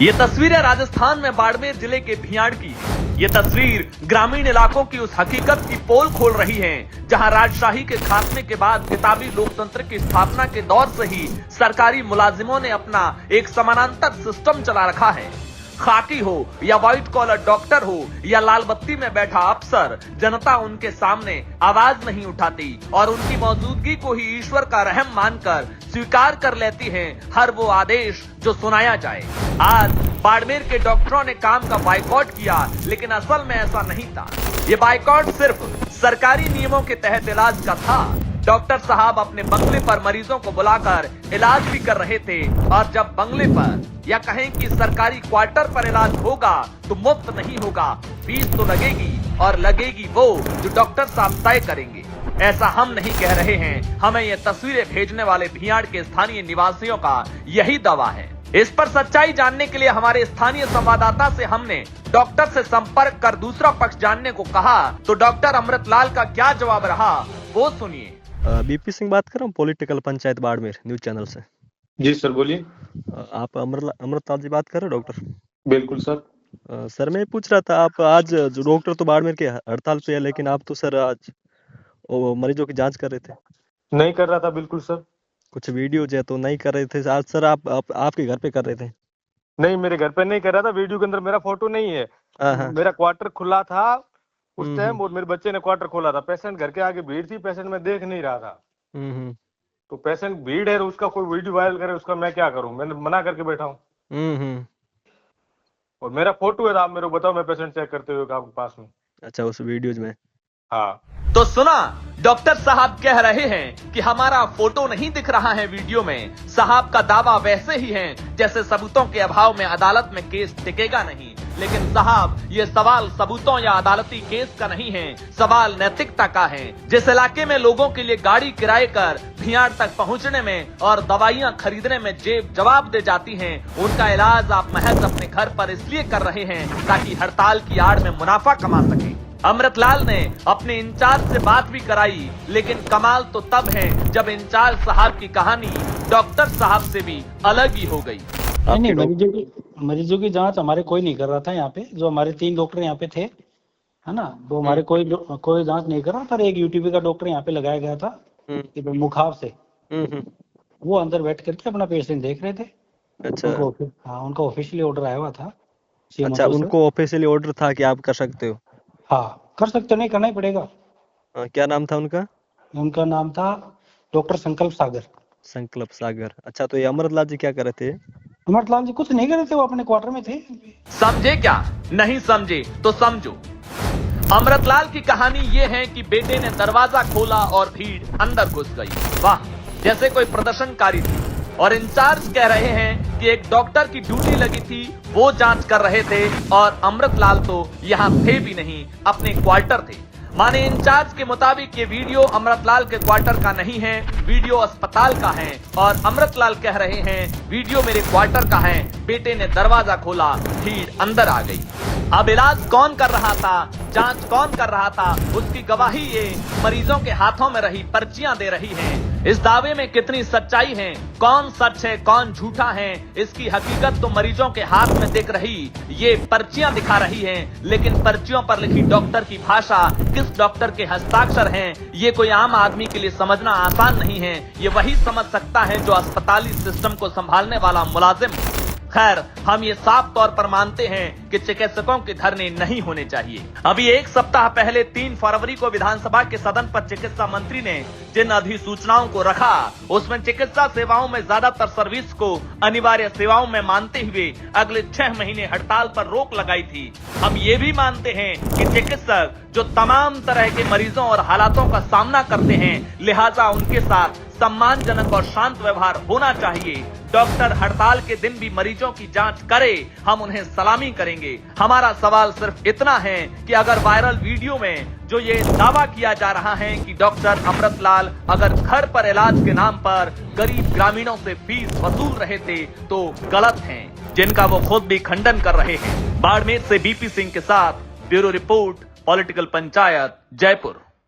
ये तस्वीर है राजस्थान में बाड़मेर जिले के भियाड़ की है। ये तस्वीर ग्रामीण इलाकों की उस हकीकत की पोल खोल रही है जहां राजशाही के खात्मे के बाद किताबी लोकतंत्र की स्थापना के दौर से ही सरकारी मुलाजिमों ने अपना एक समानांतर सिस्टम चला रखा है। खाकी हो या व्हाइट कॉलर डॉक्टर हो या लाल बत्ती में बैठा अफसर, जनता उनके सामने आवाज नहीं उठाती और उनकी मौजूदगी को ही ईश्वर का रहम मानकर स्वीकार कर लेती है हर वो आदेश जो सुनाया जाए। आज बाड़मेर के डॉक्टरों ने काम का बाइकआउट किया, लेकिन असल में ऐसा नहीं था। ये बाइकआउट सिर्फ सरकारी नियमों के तहत इलाज का था। डॉक्टर साहब अपने बंगले पर मरीजों को बुलाकर इलाज भी कर रहे थे और जब बंगले पर या कहें कि सरकारी क्वार्टर पर इलाज होगा तो मुफ्त नहीं होगा, फीस तो लगेगी और लगेगी वो जो डॉक्टर साहब तय करेंगे। ऐसा हम नहीं कह रहे हैं, हमें ये तस्वीरें भेजने वाले भियाड़ के स्थानीय निवासियों का यही दावा है। इस पर सच्चाई जानने के लिए हमारे स्थानीय संवाददाता से हमने डॉक्टर से संपर्क कर दूसरा पक्ष जानने को कहा, तो डॉक्टर अमृतलाल का क्या जवाब रहा वो सुनिए। बीपी सिंह बात कर रहा हूँ, political panchayat Barmer news channel से। जी सर बोलिए। आप अमृतलाल जी बात कर रहे हो डॉक्टर? बिल्कुल सर। सर मैं पूछ रहा था, आप आज जो डॉक्टर तो बाड़मेर के हड़ताल पे है, लेकिन आप तो सर आज मरीजों की जांच कर रहे थे। नहीं कर रहा था, बिल्कुल सर। कुछ वीडियो जो है तो नहीं कर रहे थे आज सर, आपके घर पे कर रहे थे? नहीं, मेरे घर पे नहीं कर रहा था। वीडियो के अंदर मेरा फोटो नहीं है। मेरा क्वार्टर खुला था उस टाइम और मेरे बच्चे ने क्वार्टर खोला था। पेशेंट घर के आगे भीड़ थी, पेशेंट मैं देख नहीं रहा था। तो पेशेंट भीड़ है, उसका कोई वीडियो वायरल करे, उसका मैं क्या करूं? मैंने मना करके बैठा हूँ। और मेरा फोटो है, आप मेरे को बताओ, मैं पेशेंट चेक करते हुए आपके पास में। अच्छा, उस वीडियोज में? हाँ। तो सुना, डॉक्टर साहब कह रहे हैं कि हमारा फोटो नहीं दिख रहा है वीडियो में। साहब का दावा वैसे ही है जैसे सबूतों के अभाव में अदालत में केस टिकेगा नहीं। लेकिन साहब, ये सवाल सबूतों या अदालती केस का नहीं है, सवाल नैतिकता का है। जिस इलाके में लोगों के लिए गाड़ी किराए कर भियाड़ तक पहुंचने में और दवाइयां खरीदने में जेब जवाब दे जाती हैं, उनका इलाज आप महज अपने घर पर इसलिए कर रहे हैं ताकि हड़ताल की आड़ में मुनाफा कमा सके। अमृतलाल ने अपने इंचार्ज से बात भी कराई, लेकिन कमाल तो तब है जब इंचार्ज साहब की कहानी डॉक्टर साहब से भी अलग ही हो गई। नहीं, मरीजों की जांच हमारे कोई नहीं कर रहा था। यहाँ पे जो हमारे 3 डॉक्टर यहाँ पे थे, है ना, वो हमारे कोई जांच नहीं कर रहा था। एक यूटीपी का डॉक्टर यहाँ पे लगाया गया था मुखाब से, वो अंदर बैठ करके अपना पेशेंट देख रहे थे। अच्छा। उनका ऑफिशियली ऑर्डर आया हुआ था। अच्छा, उनको ऑफिशियली ऑर्डर था कि आप कर सकते हो? हाँ, कर सकते हो, नहीं करना ही पड़ेगा। क्या नाम था उनका? उनका नाम था डॉक्टर संकल्प सागर। संकल्प सागर। अच्छा, तो ये अमृतलाल जी क्या कर रहे थे? अमृतलाल जी कुछ नहीं कर रहे थे, वो अपने क्वार्टर में थे। समझे क्या? नहीं समझे तो समझो। अमृतलाल की कहानी ये है कि बेटे ने दरवाजा खोला और भीड़ अंदर घुस गई। वाह, जैसे कोई प्रदर्शनकारी थी। और इंचार्ज कह रहे हैं कि एक डॉक्टर की ड्यूटी लगी थी, वो जांच कर रहे थे और अमृतलाल तो यहाँ थे भी नहीं, अपने क्वार्टर थे। माने इंचार्ज के मुताबिक ये वीडियो अमृतलाल के क्वार्टर का नहीं है, वीडियो अस्पताल का है। और अमृतलाल कह रहे हैं वीडियो मेरे क्वार्टर का है, बेटे ने दरवाजा खोला, भीड़ अंदर आ गई। अब इलाज कौन कर रहा था, जांच कौन कर रहा था, उसकी गवाही ये मरीजों के हाथों में रही पर्चियां दे रही हैं। इस दावे में कितनी सच्चाई है, कौन सच है कौन झूठा है, इसकी हकीकत तो मरीजों के हाथ में दिख रही ये पर्चियां दिखा रही हैं। लेकिन पर्चियों पर लिखी डॉक्टर की भाषा, किस डॉक्टर के हस्ताक्षर हैं, ये कोई आम आदमी के लिए समझना आसान नहीं है। ये वही समझ सकता है जो अस्पताली सिस्टम को संभालने वाला मुलाजिम। खैर, हम ये साफ तौर पर मानते हैं कि चिकित्सकों के धरने नहीं होने चाहिए। अभी 1 सप्ताह पहले 3 फरवरी को विधानसभा के सदन पर चिकित्सा मंत्री ने जिन अधिसूचनाओं को रखा, उसमें चिकित्सा सेवाओं में ज्यादातर सर्विस को अनिवार्य सेवाओं में मानते हुए अगले 6 महीने हड़ताल पर रोक लगाई थी। हम ये भी मानते हैं कि चिकित्सक जो तमाम तरह के मरीजों और हालातों का सामना करते हैं, लिहाजा उनके साथ सम्मानजनक और शांत व्यवहार होना चाहिए। डॉक्टर हड़ताल के दिन भी मरीजों की जांच करे, हम उन्हें सलामी करेंगे। हमारा सवाल सिर्फ इतना है कि अगर वायरल वीडियो में जो ये दावा किया जा रहा है कि डॉक्टर अमृतलाल अगर घर पर इलाज के नाम पर गरीब ग्रामीणों से फीस वसूल रहे थे तो गलत हैं, जिनका वो खुद भी खंडन कर रहे हैं। बाड़मेर से बीपी सिंह के साथ bureau report, political panchayat, Jaipur.